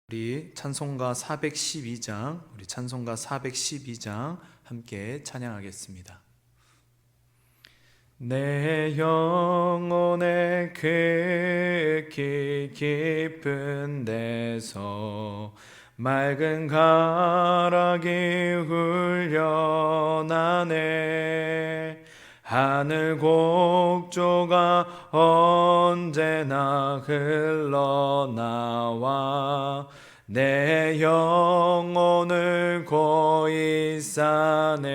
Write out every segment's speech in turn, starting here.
우리 찬송가 412장 함께 찬양하겠습니다. 내 영혼의 극히 깊은 데서 맑은 가락이 훈련하네. 하늘 곡조가 언제나 흘러나와 내 영혼을 고이 싸네.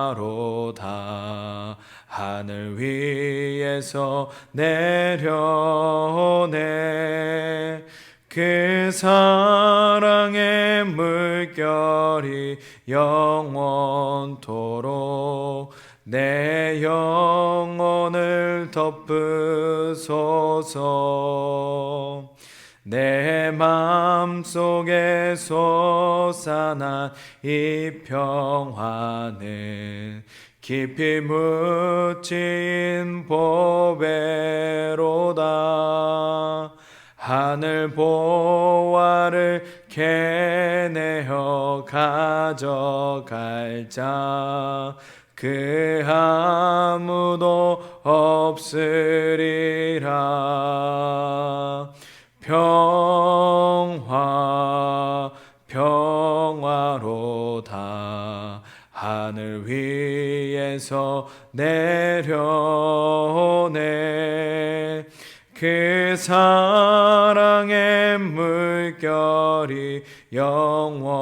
평화로다 하늘 위에서 내려오네. 그 사랑의 물결이 영원토록 내 영혼을 덮으소서. 내 맘속에 솟아난 이 평화는 깊이 묻힌 보배로다. 하늘 보화를 캐내어 가져갈 자 그 아무도 없으리라. 평화로다 하늘 위에서 내려오네. 그 사랑의 물결이 영원토록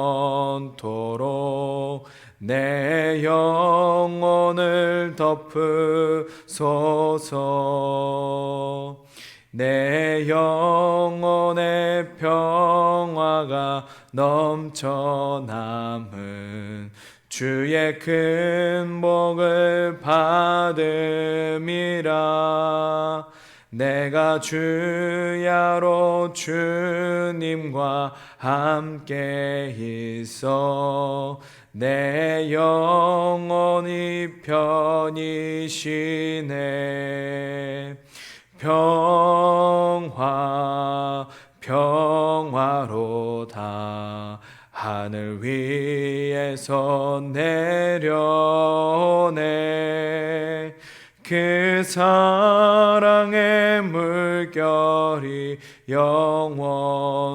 내 영혼을 덮으소서. 내 영혼의 평화가 넘쳐남은 주의 큰 복을 받음이라. 내가 주야로 주님과 함께 있어 내 영혼이 편히 쉬네. 평화로다 하늘 위에서 내려오네. 그 사랑의 물결이 영원토록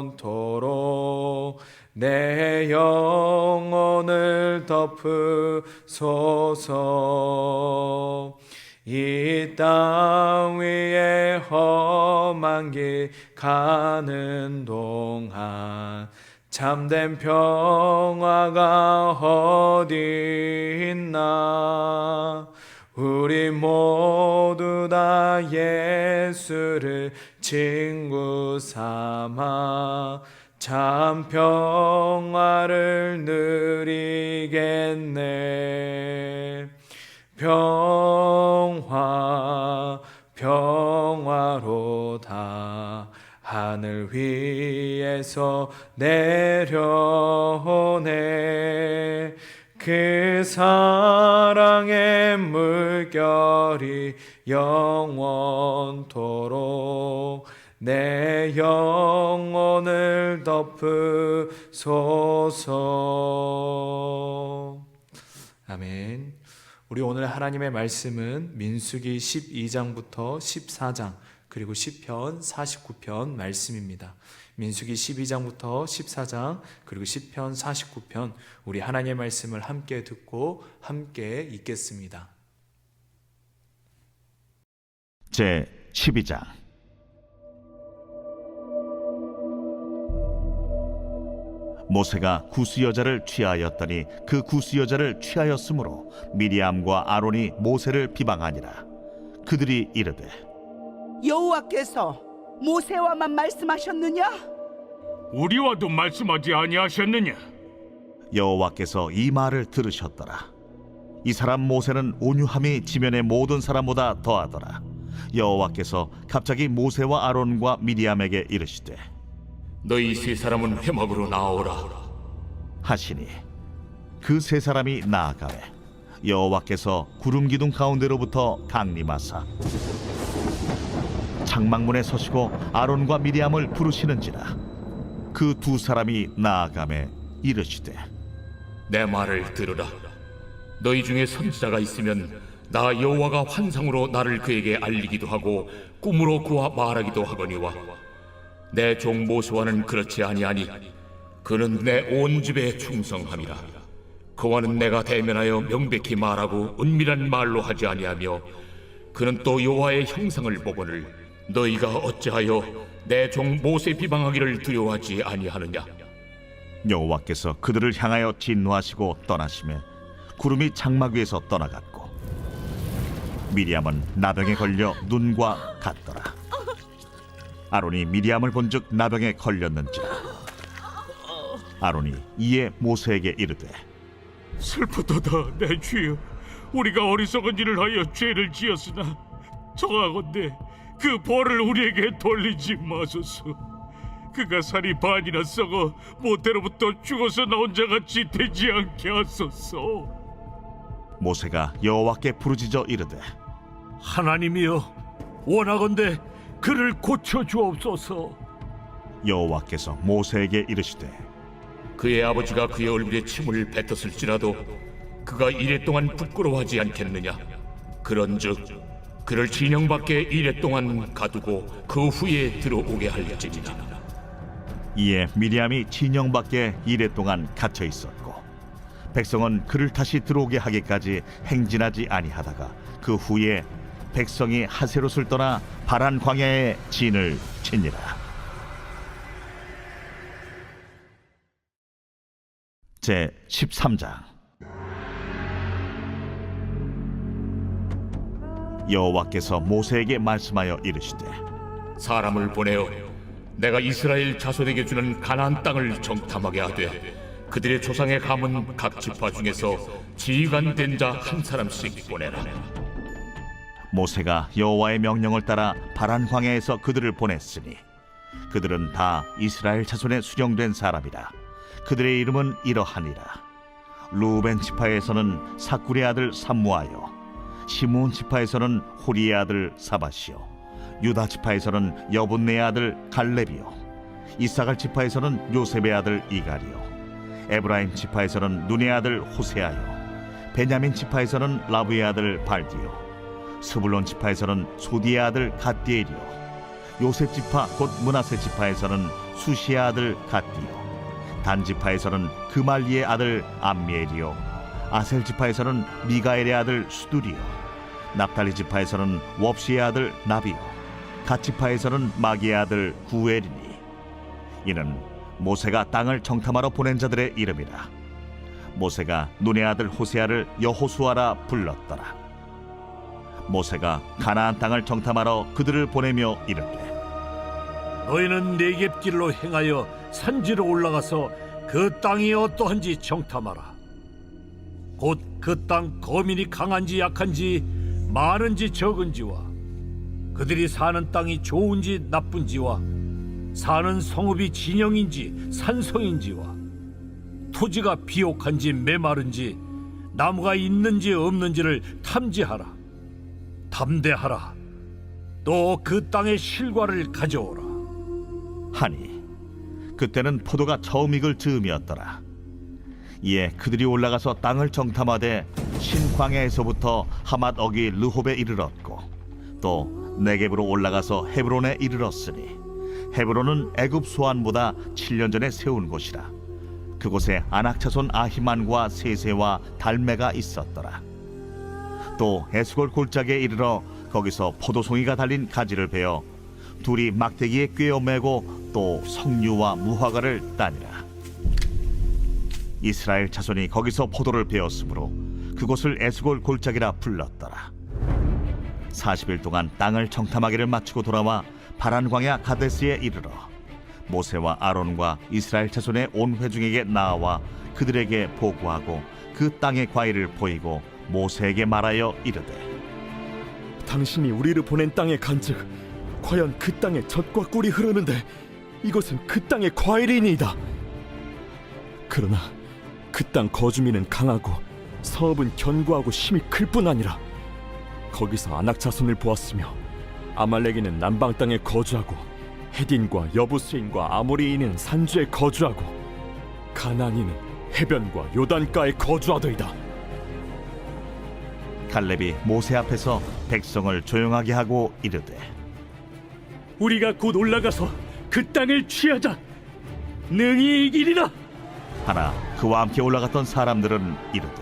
내 영혼을 덮으소서. 이 땅 위에 험한 길 가는 동안 참된 평화가 어디 있나. 우리 모두 다 예수를 친구 삼아 참 평화를 누리겠네. 평화로다 하늘 위에서 내려오네. 그 사랑의 물결이 영원토록 내 영혼을 덮으소서. 아멘. 우리 오늘 하나님의 말씀은 민수기 12장부터 14장 그리고 시편 49편 말씀입니다. 민수기 12장부터 14장 그리고 시편 49편 우리 하나님의 말씀을 함께 듣고 함께 읽겠습니다. 제 12장. 모세가 구스 여자를 취하였더니 그 구스 여자를 취하였으므로 미리암과 아론이 모세를 비방하니라. 그들이 이르되 여호와께서 모세와만 말씀하셨느냐? 우리와도 말씀하지 아니하셨느냐? 여호와께서 이 말을 들으셨더라. 이 사람 모세는 온유함이 지면의 모든 사람보다 더하더라. 여호와께서 갑자기 모세와 아론과 미리암에게 이르시되 너희 세 사람은 회막으로 나오라 하시니 그 세 사람이 나아가매 여호와께서 구름 기둥 가운데로부터 강림하사 장막문에 서시고 아론과 미리암을 부르시는지라. 그 두 사람이 나아가매 이르시되 내 말을 들으라. 너희 중에 선지자가 있으면 나 여호와가 환상으로 나를 그에게 알리기도 하고 꿈으로 그와 말하기도 하거니와 내 종 모세와는 그렇지 아니하니 그는 내 온 집에 충성함이라. 그와는 내가 대면하여 명백히 말하고 은밀한 말로 하지 아니하며 그는 또 여호와의 형상을 보거늘 너희가 어찌하여 내 종 모세 비방하기를 두려워하지 아니하느냐. 여호와께서 그들을 향하여 진노하시고 떠나시매 구름이 장막 위에서 떠나갔고 미리암은 나병에 걸려 눈과 같더라. 아론이 미리암을 본즉 나병에 걸렸는지라. 아론이 이에 모세에게 이르되 슬프도다 내 주여. 우리가 어리석은 일을 하여 죄를 지었으나 청하건대 그 벌을 우리에게 돌리지 마소서. 그가 살이 반이나 썩어 모태로부터 죽어서 나온 자같이 되지 않게 하소서. 모세가 여호와께 부르짖어 이르되 하나님이여, 원하건대 그를 고쳐 주옵소서. 여호와께서 모세에게 이르시되 그의 아버지가 그의 얼굴에 침을 뱉었을지라도 그가 이래 동안 부끄러워하지 않겠느냐. 그런즉 그를 진영 밖에 이래 동안 가두고 그 후에 들어오게 할지니라. 이에 미리암이 진영 밖에 이래 동안 갇혀 있었고 백성은 그를 다시 들어오게 하기까지 행진하지 아니하다가 그 후에 백성이 하세롯을 떠나 바란 광야에 진을 치니라. 제 13장. 여호와께서 모세에게 말씀하여 이르시되 사람을 보내어 내가 이스라엘 자손에게 주는 가나안 땅을 정탐하게 하되 그들의 조상의 가문 각 지파 중에서 지휘관 된 자 한 사람씩 보내라. 모세가 여호와의 명령을 따라 바란 광야에서 그들을 보냈으니 그들은 다 이스라엘 자손에 수령된 사람이라. 그들의 이름은 이러하니라. 루벤 지파에서는 사쿠리의 아들 삼무아요, 시므온 지파에서는 호리의 아들 사바시요, 유다 지파에서는 여분네의 아들 갈렙이요, 이사갈 지파에서는 요셉의 아들 이갈이요, 에브라임 지파에서는 눈의 아들 호세아요, 베냐민 지파에서는 라브의 아들 발디요, 스불론 지파에서는 소디의 아들 갓디엘이요, 요셉 지파 곧 므낫세 지파에서는 수시의 아들 갓디요, 단 지파에서는 그말리의 아들 암미엘이요, 아셀 지파에서는 미가엘의 아들 수두리요, 납달리 지파에서는 웁시의 아들 나비요, 갓 지파에서는 마기의 아들 구엘이니 이는 모세가 땅을 정탐하러 보낸 자들의 이름이라. 모세가 눈의 아들 호세아를 여호수아라 불렀더라. 모세가 가나안 땅을 정탐하러 그들을 보내며 이르되 너희는 네겝길로 행하여 산지로 올라가서 그 땅이 어떠한지 정탐하라. 곧 그 땅 거민이 강한지 약한지 많은지 적은지와 그들이 사는 땅이 좋은지 나쁜지와 사는 성읍이 진영인지 산성인지와 토지가 비옥한지 메마른지 나무가 있는지 없는지를 탐지하라. 담대하라. 또 그 땅의 실과를 가져오라. 하니 그때는 포도가 처음 익을 즈음이었더라. 이에 그들이 올라가서 땅을 정탐하되 신광야에서부터 하맛 어기 르홉에 이르렀고 또 네겝으로 올라가서 헤브론에 이르렀으니 헤브론은 애굽 소안보다 7년 전에 세운 곳이라. 그곳에 아낙 자손 아히만과 세세와 달메가 있었더라. 또 에스골 골짜기에 이르러 거기서 포도송이가 달린 가지를 베어 둘이 막대기에 꿰어 매고 또 석류와 무화과를 따니라. 이스라엘 자손이 거기서 포도를 베었으므로 그곳을 에스골 골짜기라 불렀더라. 40일 동안 땅을 정탐하기를 마치고 돌아와 바란 광야 가데스에 이르러 모세와 아론과 이스라엘 자손의 온 회중에게 나와 그들에게 보고하고 그 땅의 과일을 보이고 모세에게 말하여 이르되 당신이 우리를 보낸 땅에 간즉 과연 그 땅에 젖과 꿀이 흐르는데 이것은 그 땅의 과일이니이다. 그러나 그 땅 거주민은 강하고 성읍은 견고하고 힘이 클 뿐 아니라 거기서 아낙 자손을 보았으며 아말렉인은 남방 땅에 거주하고 헤딘과 여부스인과 아모리인은 산주에 거주하고 가나안인은 해변과 요단가에 거주하더이다. 갈렙이 모세 앞에서 백성을 조용하게 하고 이르되 우리가 곧 올라가서 그 땅을 취하자. 능히 이기리라. 하나 그와 함께 올라갔던 사람들은 이르되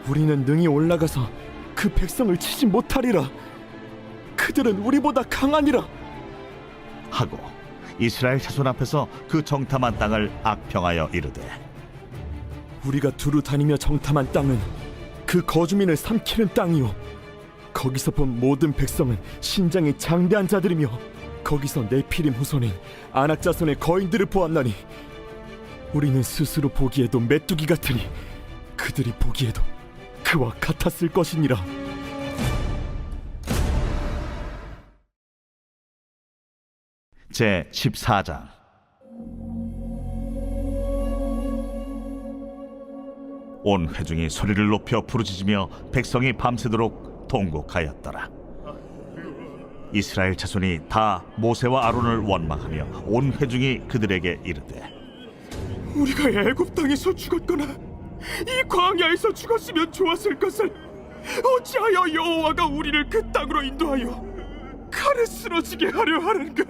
우리는 능히 올라가서 그 백성을 치지 못하리라. 그들은 우리보다 강하니라. 하고 이스라엘 자손 앞에서 그 정탐한 땅을 악평하여 이르되 우리가 두루 다니며 정탐한 땅은 그 거주민을 삼키는 땅이요 거기서 본 모든 백성은 신장이 장대한 자들이며 거기서 네피림 후손인 아낙 자손의 거인들을 보았나니 우리는 스스로 보기에도 메뚜기 같으니 그들이 보기에도 그와 같았을 것이니라. 제 14장 온 회중이 소리를 높여 부르짖으며 백성이 밤새도록 통곡하였더라. 이스라엘 자손이 다 모세와 아론을 원망하며 온 회중이 그들에게 이르되 우리가 애굽 땅에서 죽었거나 이 광야에서 죽었으면 좋았을 것을 어찌하여 여호와가 우리를 그 땅으로 인도하여 칼에 쓰러지게 하려 하는가?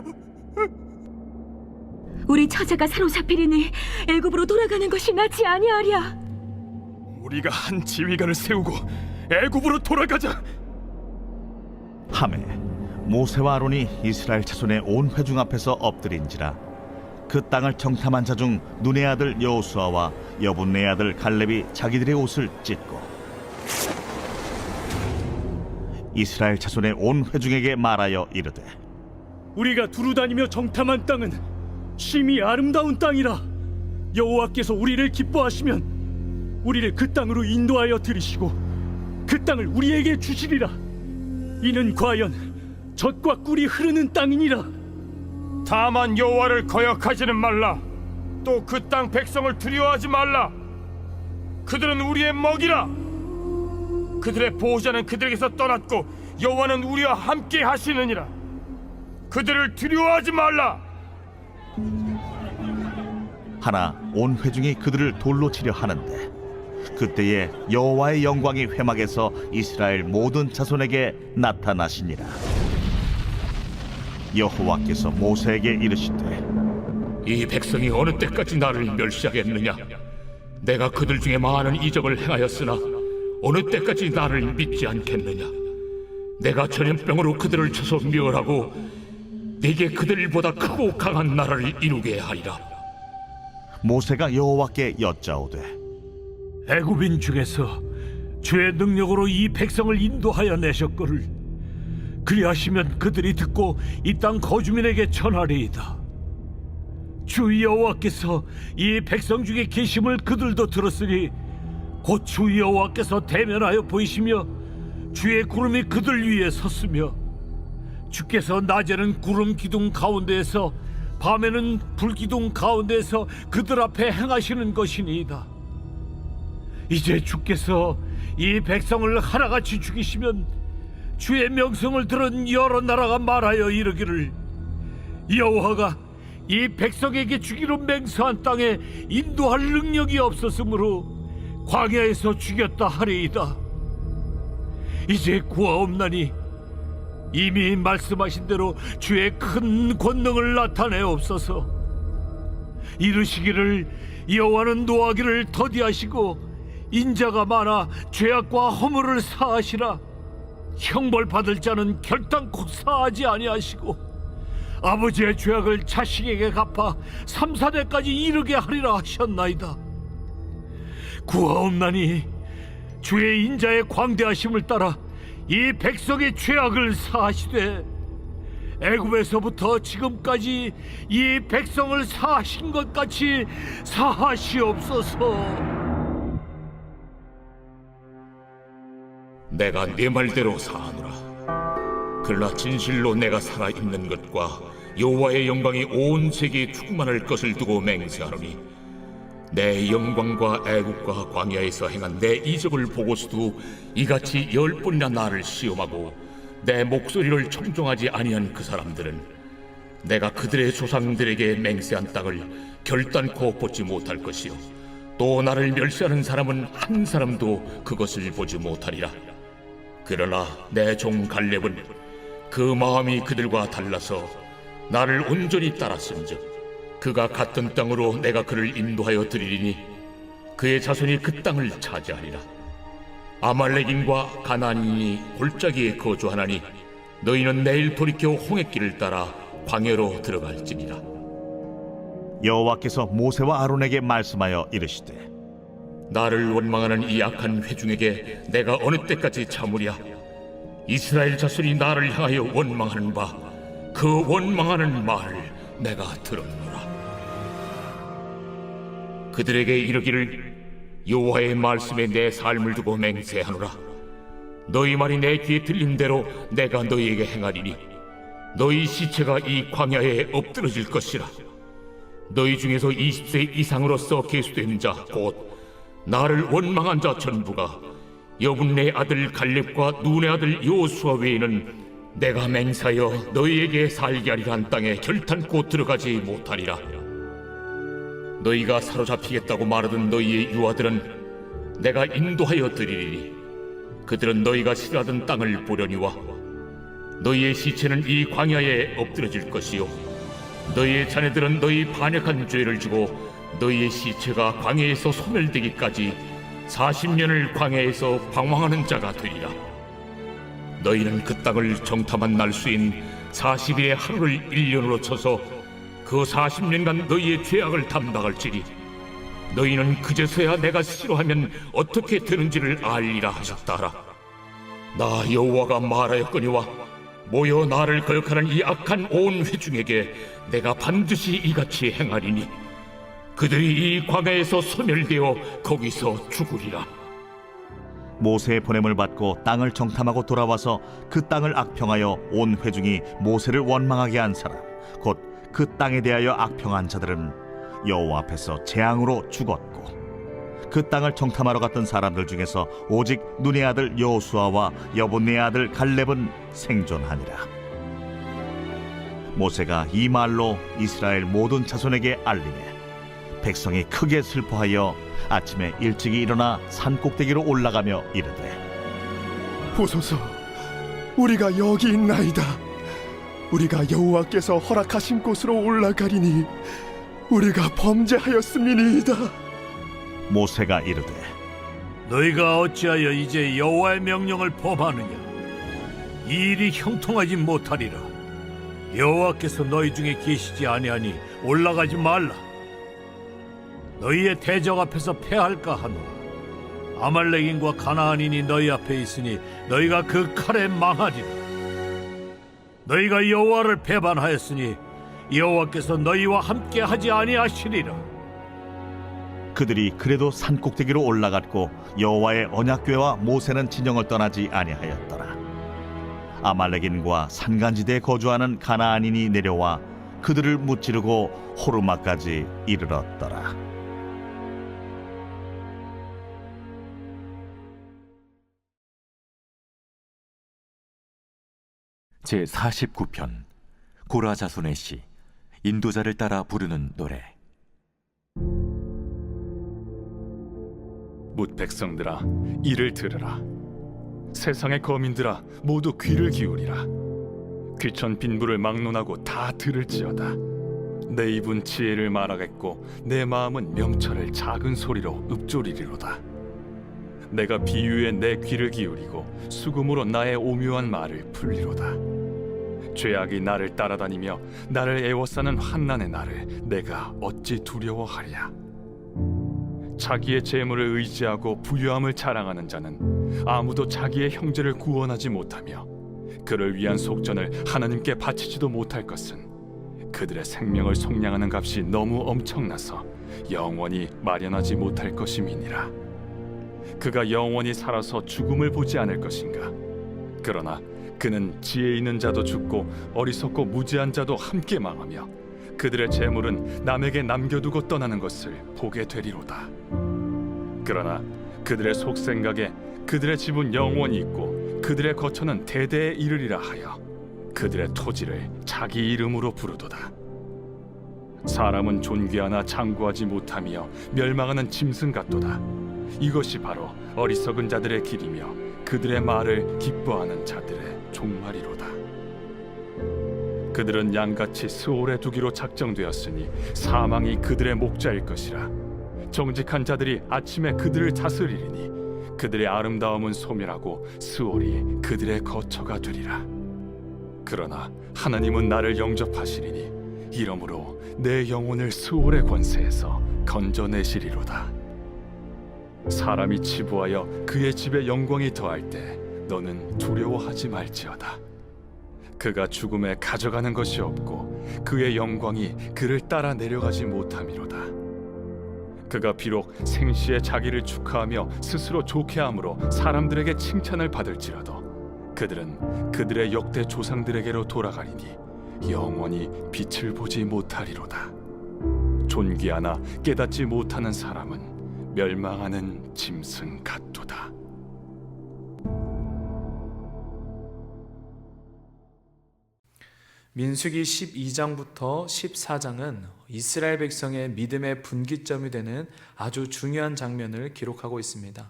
우리 처자가 사로잡히리니 애굽으로 돌아가는 것이 낫지 아니하랴. 우리가 한 지휘관을 세우고 애굽으로 돌아가자. 하매 모세와 아론이 이스라엘 자손의 온 회중 앞에서 엎드린지라 그 땅을 정탐한 자 중 눈의 아들 여호수아와 여분네 아들 갈렙이 자기들의 옷을 찢고 이스라엘 자손의 온 회중에게 말하여 이르되 우리가 두루 다니며 정탐한 땅은 심히 아름다운 땅이라. 여호와께서 우리를 기뻐하시면 우리를 그 땅으로 인도하여 들이시고 그 땅을 우리에게 주시리라. 이는 과연 젖과 꿀이 흐르는 땅이니라. 다만 여호와를 거역하지는 말라. 또 그 땅 백성을 두려워하지 말라. 그들은 우리의 먹이라. 그들의 보호자는 그들에게서 떠났고 여호와는 우리와 함께 하시느니라. 그들을 두려워하지 말라. 하나 온 회중이 그들을 돌로 치려 하는데 그때에 여호와의 영광이 회막에서 이스라엘 모든 자손에게 나타나시니라. 여호와께서 모세에게 이르시되 이 백성이 어느 때까지 나를 멸시하겠느냐? 내가 그들 중에 많은 이적을 행하였으나 어느 때까지 나를 믿지 않겠느냐? 내가 전염병으로 그들을 쳐서 멸하고 네게 그들보다 크고 강한 나라를 이루게 하리라. 모세가 여호와께 여짜오되 애굽인 중에서 주의 능력으로 이 백성을 인도하여 내셨거를 그리하시면 그들이 듣고 이 땅 거주민에게 전하리이다. 주 여호와께서 이 백성 중에 계심을 그들도 들었으니 곧 주 여호와께서 대면하여 보이시며 주의 구름이 그들 위에 섰으며 주께서 낮에는 구름 기둥 가운데에서 밤에는 불 기둥 가운데에서 그들 앞에 행하시는 것이니이다. 이제 주께서 이 백성을 하나같이 죽이시면 주의 명성을 들은 여러 나라가 말하여 이르기를 여호와가 이 백성에게 주기로 맹세한 땅에 인도할 능력이 없었으므로 광야에서 죽였다 하리이다. 이제 구하옵나니 이미 말씀하신 대로 주의 큰 권능을 나타내옵소서. 이르시기를 여호와는 노하기를 더디하시고 인자가 많아 죄악과 허물을 사하시라. 형벌 받을 자는 결단코 사하지 아니하시고 아버지의 죄악을 자식에게 갚아 3, 4대까지 이르게 하리라 하셨나이다. 구하옵나니 주의 인자의 광대하심을 따라 이 백성의 죄악을 사하시되 애굽에서부터 지금까지 이 백성을 사하신 것 같이 사하시옵소서. 내가 네 말대로 사하노라. 그러나 진실로 내가 살아있는 것과 여호와의 영광이 온 세계에 충만할 것을 두고 맹세하노니 내 영광과 애국과 광야에서 행한 내 이적을 보고서도 이같이 10번이나 나를 시험하고 내 목소리를 청종하지 아니한 그 사람들은 내가 그들의 조상들에게 맹세한 땅을 결단코 보지 못할 것이요 또 나를 멸시하는 사람은 한 사람도 그것을 보지 못하리라. 그러나 내 종 갈렙은 그 마음이 그들과 달라서 나를 온전히 따랐은즉 그가 갔던 땅으로 내가 그를 인도하여 드리리니 그의 자손이 그 땅을 차지하리라. 아말렉인과 가나안인이 골짜기에 거주하나니 너희는 내일 돌이켜 홍해길을 따라 광야로 들어갈지니라. 여호와께서 모세와 아론에게 말씀하여 이르시되 나를 원망하는 이 악한 회중에게 내가 어느 때까지 참으랴. 이스라엘 자손이 나를 향하여 원망하는 바 그 원망하는 말을 내가 들었노라. 그들에게 이르기를 여호와의 말씀에 내 삶을 두고 맹세하노라. 너희 말이 내 귀에 들린 대로 내가 너희에게 행하리니 너희 시체가 이 광야에 엎드러질 것이라. 너희 중에서 20세 이상으로서 계수된 자 곧 나를 원망한 자 전부가 여분네 아들 갈렙과 눈의 아들 여호수아 외에는 내가 맹세하여 너희에게 살게 하리라 한 땅에 결탄코 들어가지 못하리라. 너희가 사로잡히겠다고 말하던 너희의 유아들은 내가 인도하여 드리리니 그들은 너희가 싫어하던 땅을 보려니와 너희의 시체는 이 광야에 엎드러질 것이요 너희의 자녀들은 너희 반역한 죄를 지고 너희의 시체가 광야에서 소멸되기까지 40년을 광야에서 방황하는 자가 되리라. 너희는 그 땅을 정탐한 날수인 40일의 하루를 1년으로 쳐서 그 40년간 너희의 죄악을 담당할지니 너희는 그제서야 내가 싫어하면 어떻게 되는지를 알리라 하셨다라. 나 여호와가 말하였거니와 모여 나를 거역하는 이 악한 온 회중에게 내가 반드시 이같이 행하리니 그들이 이 광야에서 소멸되어 거기서 죽으리라. 모세의 보냄을 받고 땅을 정탐하고 돌아와서 그 땅을 악평하여 온 회중이 모세를 원망하게 한 사람 곧 그 땅에 대하여 악평한 자들은 여호와 앞에서 재앙으로 죽었고 그 땅을 정탐하러 갔던 사람들 중에서 오직 눈의 아들 여호수아와 여분네 아들 갈렙은 생존하니라. 모세가 이 말로 이스라엘 모든 자손에게 알리매 백성이 크게 슬퍼하여 아침에 일찍이 일어나 산 꼭대기로 올라가며 이르되 보소서, 우리가 여기 있나이다. 우리가 여호와께서 허락하신 곳으로 올라가리니 우리가 범죄하였음이니이다. 모세가 이르되 너희가 어찌하여 이제 여호와의 명령을 범하느냐? 이 일이 형통하지 못하리라. 여호와께서 너희 중에 계시지 아니하니 올라가지 말라. 너희의 대적 앞에서 패할까 하노라. 아말렉인과 가나안인이 너희 앞에 있으니 너희가 그 칼에 망하리라. 너희가 여호와를 배반하였으니 여호와께서 너희와 함께 하지 아니하시리라. 그들이 그래도 산 꼭대기로 올라갔고 여호와의 언약궤와 모세는 진영을 떠나지 아니하였더라. 아말렉인과 산간지대에 거주하는 가나안인이 내려와 그들을 무찌르고 호르마까지 이르렀더라. 제49편 고라 자손의 시 인도자를 따라 부르는 노래. 뭇 백성들아 이를 들으라. 세상의 거민들아 모두 귀를 기울이라. 귀천 빈부를 막론하고 다 들을지어다. 내 입은 지혜를 말하겠고 내 마음은 명철을 작은 소리로 읊조리리로다. 내가 비유에 내 귀를 기울이고 수금으로 나의 오묘한 말을 풀리로다. 죄악이 나를 따라다니며 나를 애워싸는 환난의 날을 내가 어찌 두려워하랴. 자기의 재물을 의지하고 부유함을 자랑하는 자는 아무도 자기의 형제를 구원하지 못하며 그를 위한 속전을 하나님께 바치지도 못할 것은 그들의 생명을 속량하는 값이 너무 엄청나서 영원히 마련하지 못할 것임이니라. 그가 영원히 살아서 죽음을 보지 않을 것인가? 그러나 그는 지혜 있는 자도 죽고 어리석고 무지한 자도 함께 망하며 그들의 재물은 남에게 남겨두고 떠나는 것을 보게 되리로다. 그러나 그들의 속생각에 그들의 집은 영원히 있고 그들의 거처는 대대에 이르리라 하여 그들의 토지를 자기 이름으로 부르도다. 사람은 존귀하나 장구하지 못하며 멸망하는 짐승 같도다. 이것이 바로 어리석은 자들의 길이며 그들의 말을 기뻐하는 자들의 종말이로다. 그들은 양같이 스올에 두기로 작정되었으니 사망이 그들의 목자일 것이라. 정직한 자들이 아침에 그들을 다스리리니 그들의 아름다움은 소멸하고 스올이 그들의 거처가 되리라. 그러나 하나님은 나를 영접하시리니 이러므로 내 영혼을 스올의 권세에서 건져내시리로다. 사람이 치부하여 그의 집에 영광이 더할 때 너는 두려워하지 말지어다. 그가 죽음에 가져가는 것이 없고 그의 영광이 그를 따라 내려가지 못함이로다. 그가 비록 생시에 자기를 축하하며 스스로 좋게함으로 사람들에게 칭찬을 받을지라도 그들은 그들의 역대 조상들에게로 돌아가리니 영원히 빛을 보지 못하리로다. 존귀하나 깨닫지 못하는 사람은 멸망하는 짐승 같도다. 민수기 12장부터 14장은 이스라엘 백성의 믿음의 분기점이 되는 아주 중요한 장면을 기록하고 있습니다.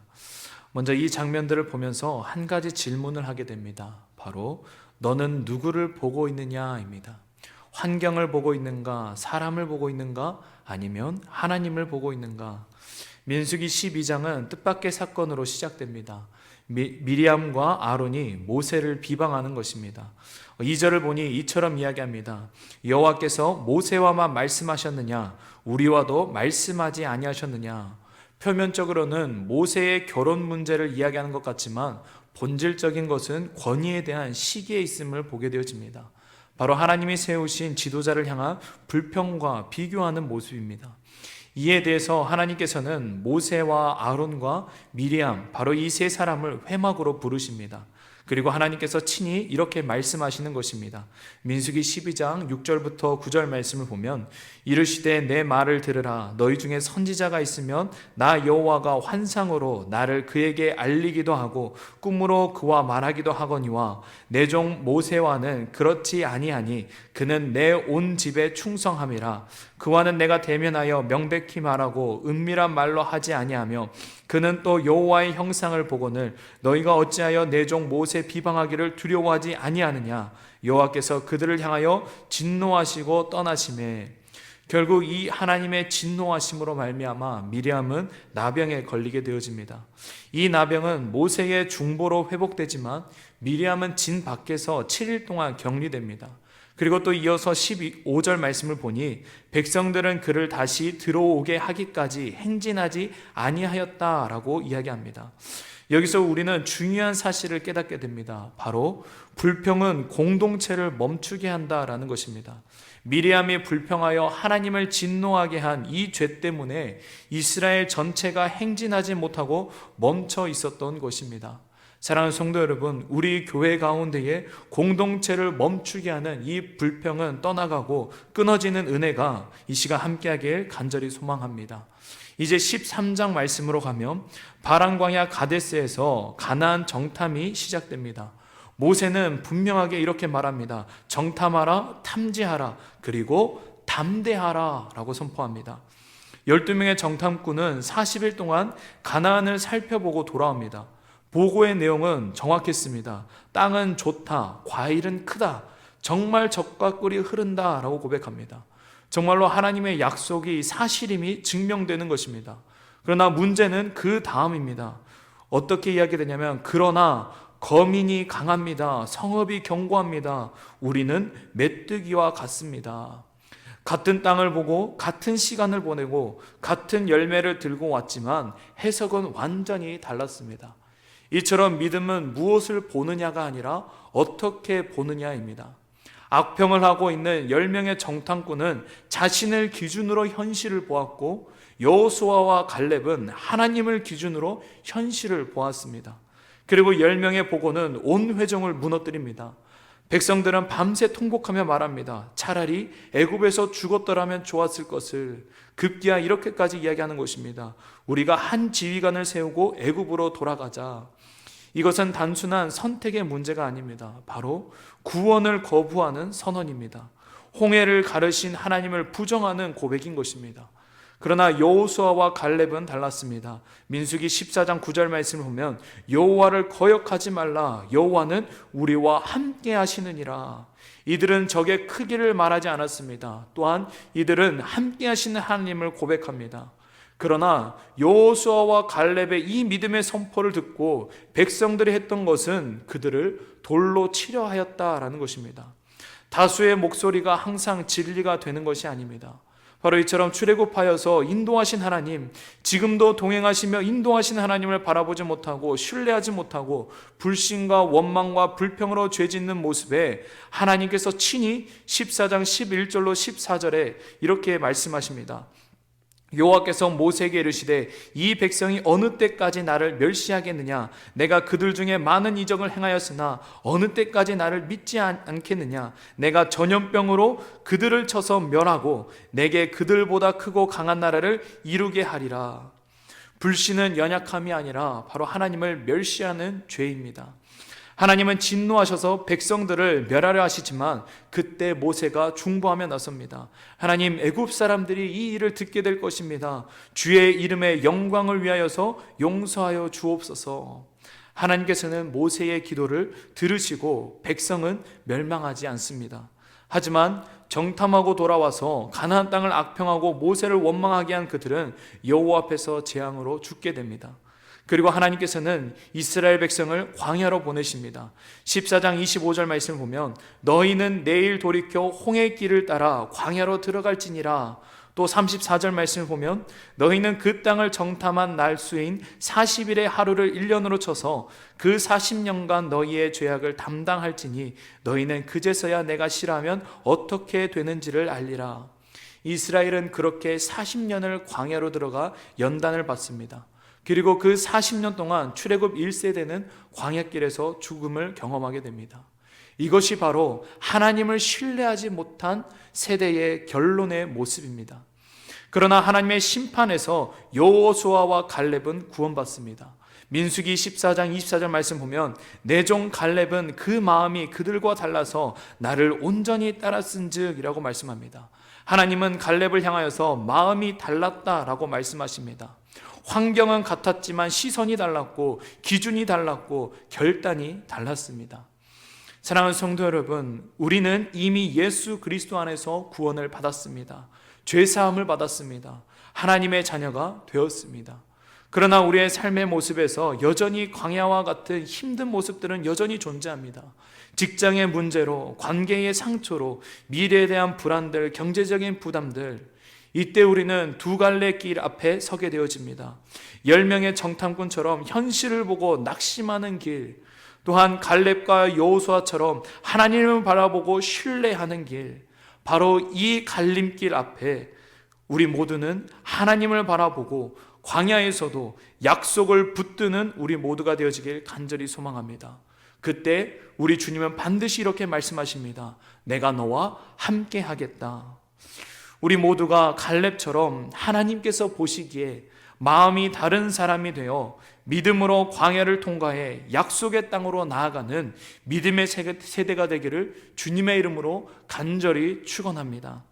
먼저 이 장면들을 보면서 한 가지 질문을 하게 됩니다. 바로 너는 누구를 보고 있느냐입니다. 환경을 보고 있는가, 사람을 보고 있는가, 아니면 하나님을 보고 있는가. 민수기 12장은 뜻밖의 사건으로 시작됩니다. 미리암과 아론이 모세를 비방하는 것입니다. 2절을 보니 이처럼 이야기합니다. 여호와께서 모세와만 말씀하셨느냐, 우리와도 말씀하지 아니하셨느냐. 표면적으로는 모세의 결혼 문제를 이야기하는 것 같지만 본질적인 것은 권위에 대한 시기에 있음을 보게 되어집니다. 바로 하나님이 세우신 지도자를 향한 불평과 비교하는 모습입니다. 이에 대해서 하나님께서는 모세와 아론과 미리암, 바로 이 세 사람을 회막으로 부르십니다. 그리고 하나님께서 친히 이렇게 말씀하시는 것입니다. 민수기 12장 6절부터 9절 말씀을 보면 이르시되 내 말을 들으라. 너희 중에 선지자가 있으면 나 여호와가 환상으로 나를 그에게 알리기도 하고 꿈으로 그와 말하기도 하거니와 내 종 모세와는 그렇지 아니하니 그는 내 온 집에 충성함이라. 그와는 내가 대면하여 명백히 말하고 은밀한 말로 하지 아니하며 그는 또 여호와의 형상을 보거늘 너희가 어찌하여 내 종 모세 비방하기를 두려워하지 아니하느냐. 여호와께서 그들을 향하여 진노하시고 떠나심에. 결국 이 하나님의 진노하심으로 말미암아 미리암은 나병에 걸리게 되어집니다. 이 나병은 모세의 중보로 회복되지만 미리암은 진 밖에서 7일 동안 격리됩니다. 그리고 또 이어서 15절 말씀을 보니 백성들은 그를 다시 들어오게 하기까지 행진하지 아니하였다라고 이야기합니다. 여기서 우리는 중요한 사실을 깨닫게 됩니다. 바로 불평은 공동체를 멈추게 한다라는 것입니다. 미리암이 불평하여 하나님을 진노하게 한 이 죄 때문에 이스라엘 전체가 행진하지 못하고 멈춰 있었던 것입니다. 사랑하는 성도 여러분, 우리 교회 가운데에 공동체를 멈추게 하는 이 불평은 떠나가고 끊어지는 은혜가 이 시간 함께하길 간절히 소망합니다. 이제 13장 말씀으로 가면 바란광야 가데스에서 가나안 정탐이 시작됩니다. 모세는 분명하게 이렇게 말합니다. 정탐하라, 탐지하라, 그리고 담대하라 라고 선포합니다. 12명의 정탐꾼은 40일 동안 가나안을 살펴보고 돌아옵니다. 보고의 내용은 정확했습니다. 땅은 좋다, 과일은 크다, 정말 젖과 꿀이 흐른다 라고 고백합니다. 정말로 하나님의 약속이 사실임이 증명되는 것입니다. 그러나 문제는 그 다음입니다. 어떻게 이야기되냐면 그러나 거민이 강합니다. 성읍이 견고합니다. 우리는 메뚜기와 같습니다. 같은 땅을 보고 같은 시간을 보내고 같은 열매를 들고 왔지만 해석은 완전히 달랐습니다. 이처럼 믿음은 무엇을 보느냐가 아니라 어떻게 보느냐입니다. 악평을 하고 있는 10명의 정탐꾼은 자신을 기준으로 현실을 보았고 여호수아와 갈렙은 하나님을 기준으로 현실을 보았습니다. 그리고 10명의 보고는 온 회중을 무너뜨립니다. 백성들은 밤새 통곡하며 말합니다. 차라리 애굽에서 죽었더라면 좋았을 것을. 급기야 이렇게까지 이야기하는 것입니다. 우리가 한 지휘관을 세우고 애굽으로 돌아가자. 이것은 단순한 선택의 문제가 아닙니다. 바로 구원을 거부하는 선언입니다. 홍해를 가르신 하나님을 부정하는 고백인 것입니다. 그러나 여호수아와 갈렙은 달랐습니다. 민수기 14장 9절 말씀을 보면 여호와를 거역하지 말라. 여호와는 우리와 함께 하시느니라. 이들은 적의 크기를 말하지 않았습니다. 또한 이들은 함께 하시는 하나님을 고백합니다. 그러나 여호수아와 갈렙의 이 믿음의 선포를 듣고 백성들이 했던 것은 그들을 돌로 치려 하였다라는 것입니다. 다수의 목소리가 항상 진리가 되는 것이 아닙니다. 바로 이처럼 출애굽하여서 인도하신 하나님, 지금도 동행하시며 인도하신 하나님을 바라보지 못하고 신뢰하지 못하고 불신과 원망과 불평으로 죄짓는 모습에 하나님께서 친히 14장 11절로 14절에 이렇게 말씀하십니다. 여호와께서 모세에게 이르시되 이 백성이 어느 때까지 나를 멸시하겠느냐? 내가 그들 중에 많은 이적을 행하였으나 어느 때까지 나를 믿지 않겠느냐? 내가 전염병으로 그들을 쳐서 멸하고 내게 그들보다 크고 강한 나라를 이루게 하리라. 불신은 연약함이 아니라 바로 하나님을 멸시하는 죄입니다. 하나님은 진노하셔서 백성들을 멸하려 하시지만 그때 모세가 중보하며 나섭니다. 하나님, 애굽 사람들이 이 일을 듣게 될 것입니다. 주의 이름의 영광을 위하여서 용서하여 주옵소서. 하나님께서는 모세의 기도를 들으시고 백성은 멸망하지 않습니다. 하지만 정탐하고 돌아와서 가나안 땅을 악평하고 모세를 원망하게 한 그들은 여호와 앞에서 재앙으로 죽게 됩니다. 그리고 하나님께서는 이스라엘 백성을 광야로 보내십니다. 14장 25절 말씀을 보면 너희는 내일 돌이켜 홍해 길을 따라 광야로 들어갈지니라. 또 34절 말씀을 보면 너희는 그 땅을 정탐한 날 수인 40일의 하루를 1년으로 쳐서 그 40년간 너희의 죄악을 담당할지니 너희는 그제서야 내가 싫어하면 어떻게 되는지를 알리라. 이스라엘은 그렇게 40년을 광야로 들어가 연단을 받습니다. 그리고 그 40년 동안 출애굽 1세대는 광야길에서 죽음을 경험하게 됩니다. 이것이 바로 하나님을 신뢰하지 못한 세대의 결론의 모습입니다. 그러나 하나님의 심판에서 여호수아와 갈렙은 구원받습니다. 민수기 14장 24절 말씀 보면 내 종 갈렙은 그 마음이 그들과 달라서 나를 온전히 따랐은즉 이라고 말씀합니다. 하나님은 갈렙을 향하여서 마음이 달랐다라고 말씀하십니다. 환경은 같았지만 시선이 달랐고 기준이 달랐고 결단이 달랐습니다. 사랑하는 성도 여러분, 우리는 이미 예수 그리스도 안에서 구원을 받았습니다. 죄사함을 받았습니다. 하나님의 자녀가 되었습니다. 그러나 우리의 삶의 모습에서 여전히 광야와 같은 힘든 모습들은 여전히 존재합니다. 직장의 문제로, 관계의 상처로, 미래에 대한 불안들, 경제적인 부담들, 이때 우리는 두 갈래 길 앞에 서게 되어집니다. 10명의 정탐꾼처럼 현실을 보고 낙심하는 길, 또한 갈렙과 여호수아처럼 하나님을 바라보고 신뢰하는 길, 바로 이 갈림길 앞에 우리 모두는 하나님을 바라보고 광야에서도 약속을 붙드는 우리 모두가 되어지길 간절히 소망합니다. 그때 우리 주님은 반드시 이렇게 말씀하십니다. 내가 너와 함께 하겠다. 우리 모두가 갈렙처럼 하나님께서 보시기에 마음이 다른 사람이 되어 믿음으로 광야를 통과해 약속의 땅으로 나아가는 믿음의 세대가 되기를 주님의 이름으로 간절히 축원합니다.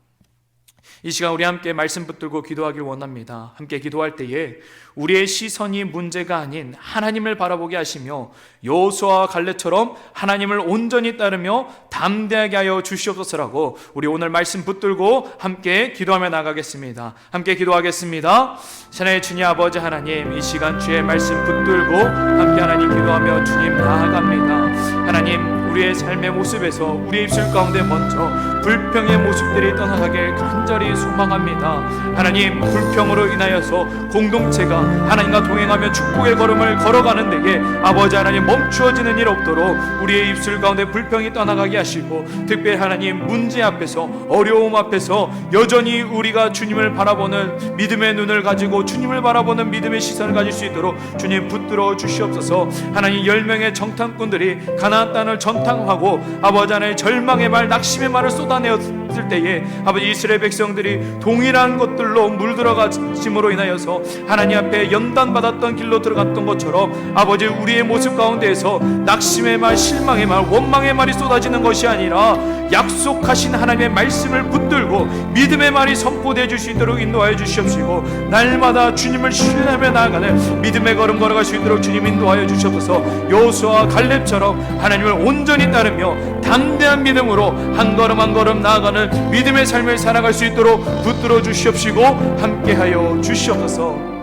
이 시간 우리 함께 말씀 붙들고 기도하길 원합니다. 함께 기도할 때에 우리의 시선이 문제가 아닌 하나님을 바라보게 하시며 여호수아와 갈렙처럼 하나님을 온전히 따르며 담대하게 하여 주시옵소서라고 우리 오늘 말씀 붙들고 함께 기도하며 나가겠습니다. 함께 기도하겠습니다. 하나님의 주님 아버지 하나님, 이 시간 주의 말씀 붙들고 함께 하나님 기도하며 주님 나아갑니다. 하나님, 우리의 삶의 모습에서 우리의 입술 가운데 먼저 불평의 모습들이 떠나가길 간절히 소망합니다. 하나님, 불평으로 인하여서 공동체가 하나님과 동행하며 축복의 걸음을 걸어가는 데에 아버지 하나님 멈추어지는 일 없도록 우리의 입술 가운데 불평이 떠나가게 하시고, 특별히 하나님 문제 앞에서, 어려움 앞에서 여전히 우리가 주님을 바라보는 믿음의 눈을 가지고 주님을 바라보는 믿음의 시선을 가질 수 있도록 주님 붙들어 주시옵소서. 하나님, 10명의 정탐꾼들이 가나안 땅을 한탄하고 아버지 하나님 절망의 말, 낙심의 말을 쏟아내었을 때에 아버지 이스라엘 백성들이 동일한 것들로 물들어가짐으로 인하여서 하나님 앞에 연단받았던 길로 들어갔던 것처럼 아버지 우리의 모습 가운데에서 낙심의 말, 실망의 말, 원망의 말이 쏟아지는 것이 아니라 약속하신 하나님의 말씀을 붙들고 믿음의 말이 선포되어 줄 수 있도록 인도하여 주시옵시고, 날마다 주님을 신뢰하며 나아가는 믿음의 걸음 걸어갈 수 있도록 주님 인도하여 주시옵소서. 여호수아와 갈렙처럼 하나님을 온전히 따르며 담대한 믿음으로 한 걸음 한 걸음 나아가는 믿음의 삶을 살아갈 수 있도록 붙들어 주시옵시고 함께하여 주시옵소서.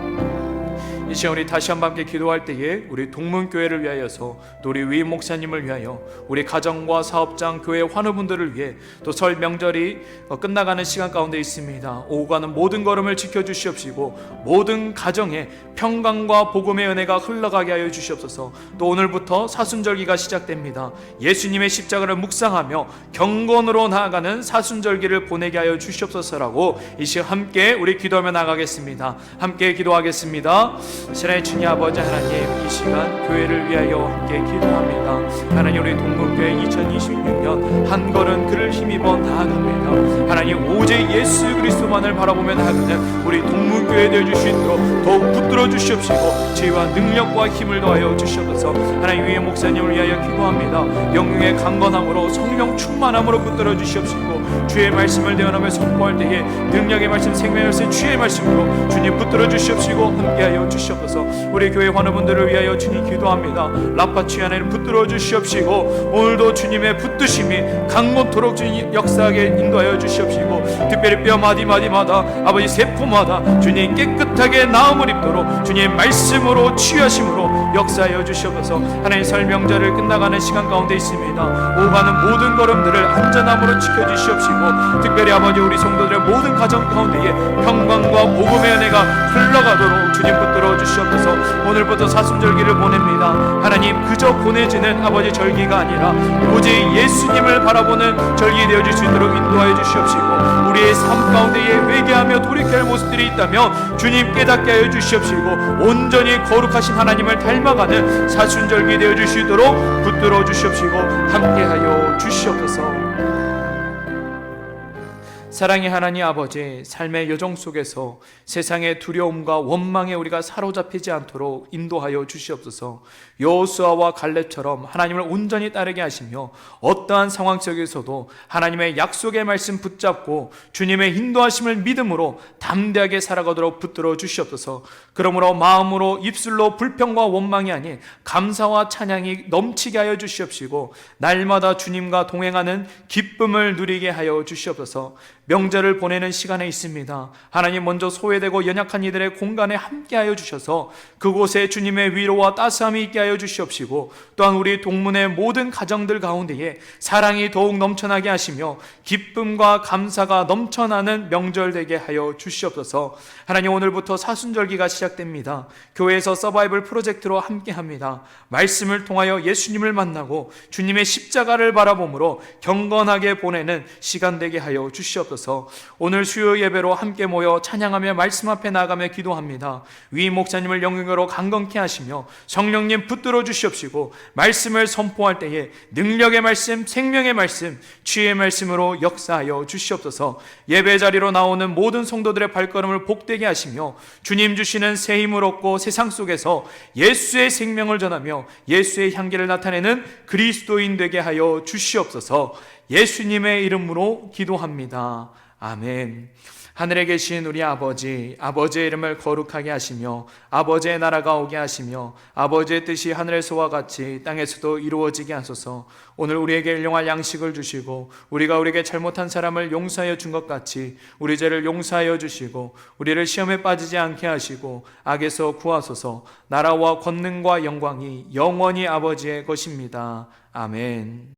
이 시간 우리 다시 한번 함께 기도할 때에 우리 동문교회를 위하여서, 또 우리 위임 목사님을 위하여, 우리 가정과 사업장, 교회 환우분들을 위해, 또 설 명절이 끝나가는 시간 가운데 있습니다. 오고 가는 모든 걸음을 지켜주시옵시고 모든 가정에 평강과 복음의 은혜가 흘러가게 하여 주시옵소서. 또 오늘부터 사순절기가 시작됩니다. 예수님의 십자가를 묵상하며 경건으로 나아가는 사순절기를 보내게 하여 주시옵소서라고 이 시간 함께 우리 기도하며 나가겠습니다. 함께 기도하겠습니다. 신의 주님 아버지 하나님, 이 시간 교회를 위하여 함께 기도합니다. 하나님, 우리 동문교회 2026년 한 걸음 그를 힘입어 나아갑니다. 하나님, 오직 예수 그리스도만을 바라보며 나아가는 우리 동문교회 되어 주실 수 있도록 더욱 붙들어 주시옵시고 지혜와 능력과 힘을 더하여 주시옵소서. 하나님, 위에 목사님을 위하여 기도합니다. 영웅의 강건함으로 성령 충만함으로 붙들어 주시옵시고 주의 말씀을 대언하며 선포할 때에 능력의 말씀, 생명의 말씀, 주의 말씀으로 주님 붙들어 주시옵시고 함께하여 주시옵소서. 우리 교회 환우분들을 위하여 주님 기도합니다. 라파치 안에는 붙들어 주시옵시고 오늘도 주님의 붙드심이 강건토록 주님 역사하게 인도하여 주시옵시고, 특별히 뼈 마디마디마다 아버지 세포마다 주님 깨끗하게 나음을 입도록 주님 말씀으로 치유하심으로 역사하여 주시옵소서. 하나님, 설 명절을 끝나가는 시간 가운데 있습니다. 오가는 모든 걸음들을 안전함으로 지켜주시옵시고, 특별히 아버지 우리 성도들의 모든 가정 가운데에 평강과 복음의 은혜가 흘러가도록 주님 붙들어 주시옵소서. 오늘부터 사순절기를 보냅니다. 하나님, 그저 보내지는 아버지 절기가 아니라 오직 예수님을 바라보는 절기 되어질 수 있도록 인도하여 주시옵시고, 우리의 삶 가운데에 회개하며 돌이켜야 할 모습들이 있다면 주님 깨닫게 하여 주시옵시고, 온전히 거룩하신 하나님을 닮아가는 사순절기 되어질 수 있도록 붙들어 주시옵시고 함께하여 주시옵소서. 사랑의 하나님 아버지, 삶의 여정 속에서 세상의 두려움과 원망에 우리가 사로잡히지 않도록 인도하여 주시옵소서. 여호수아와 갈렙처럼 하나님을 온전히 따르게 하시며 어떠한 상황 속에서도 하나님의 약속의 말씀 붙잡고 주님의 인도하심을 믿음으로 담대하게 살아가도록 붙들어 주시옵소서. 그러므로 마음으로, 입술로 불평과 원망이 아닌 감사와 찬양이 넘치게 하여 주시옵시고, 날마다 주님과 동행하는 기쁨을 누리게 하여 주시옵소서. 명절을 보내는 시간에 있습니다. 하나님, 먼저 소외되고 연약한 이들의 공간에 함께하여 주셔서 그곳에 주님의 위로와 따스함이 있게 하여 주시옵시고, 또한 우리 동문의 모든 가정들 가운데에 사랑이 더욱 넘쳐나게 하시며 기쁨과 감사가 넘쳐나는 명절 되게 하여 주시옵소서. 하나님, 오늘부터 사순절기가 시작됩니다. 교회에서 서바이벌 프로젝트로 함께합니다. 말씀을 통하여 예수님을 만나고 주님의 십자가를 바라보므로 경건하게 보내는 시간 되게 하여 주시옵소서. 오늘 수요 예배로 함께 모여 찬양하며 말씀 앞에 나가며 기도합니다. 위 목사님을 영광으로 강건케 하시며 성령님 붙들어 주시옵시고, 말씀을 선포할 때에 능력의 말씀, 생명의 말씀, 치유의 말씀으로 역사하여 주시옵소서. 예배 자리로 나오는 모든 성도들의 발걸음을 복되게 하시며 주님 주시는 새 힘을 얻고 세상 속에서 예수의 생명을 전하며 예수의 향기를 나타내는 그리스도인 되게 하여 주시옵소서. 예수님의 이름으로 기도합니다. 아멘. 하늘에 계신 우리 아버지, 아버지의 이름을 거룩하게 하시며 아버지의 나라가 오게 하시며 아버지의 뜻이 하늘에서와 같이 땅에서도 이루어지게 하소서. 오늘 우리에게 일용할 양식을 주시고 우리가 우리에게 잘못한 사람을 용서하여 준 것 같이 우리 죄를 용서하여 주시고 우리를 시험에 빠지지 않게 하시고 악에서 구하소서. 나라와 권능과 영광이 영원히 아버지의 것입니다. 아멘.